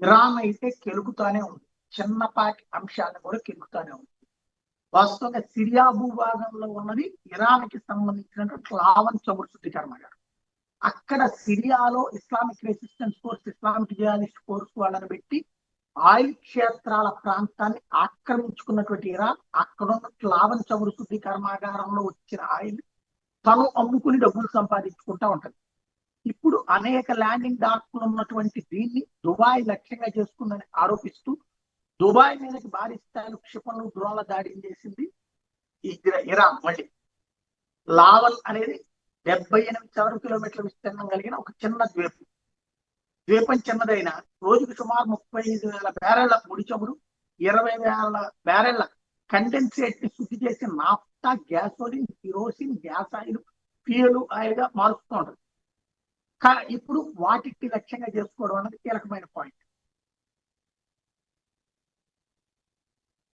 Iran అయితే కెలుకుతానే ఉంది, చిన్నపాటి అంశాలను కూడా కెలుకుతానే ఉంది. వాస్తవంగా సిరియా భూభాగంలో ఉన్నది ఇరాన్కి సంబంధించినటువంటి లావన్ చమురు శుద్ధి కర్మాగారం. అక్కడ సిరియాలో Islamic resistance force, Islamic jihadist force వాళ్ళని పెట్టి ఆయిల్ క్షేత్రాల ప్రాంతాన్ని ఆక్రమించుకున్నటువంటి ఇరాన్ అక్కడ ఉన్న లావన్ చమురు శుద్ధి కర్మాగారంలో వచ్చిన ఆయిల్ తను అమ్ముకుని డబ్బులు సంపాదించుకుంటా ఉంటది. ఇప్పుడు అనేక ల్యాండింగ్ డాక్లు ఉన్నటువంటి దీన్ని దుబాయ్ లక్ష్యంగా చేసుకుందని ఆరోపిస్తూ దుబాయ్ మీదకి భారీ స్థాయిలో క్షిపణులు, డ్రోన్ల దాడి చేసింది ఇరాన్. మళ్ళీ లావల్ అనేది 78 చదరపు కిలోమీటర్ల విస్తీర్ణం కలిగిన ఒక చిన్న ద్వీపం. ద్వీపం చిన్నదైన రోజుకు సుమారు 35,000 బ్యారెళ్ల ముడి చమురు, 20,000 బ్యారెళ్ల కండెన్సేట్ ని శుద్ధి చేసి naphtha, gasoline, kerosene, gas oil, fuel oil గా మారుస్తూ ఉంటుంది. ఇప్పుడు వాటికి లక్ష్యంగా చేసుకోవడం అనేది కీలకమైన పాయింట్.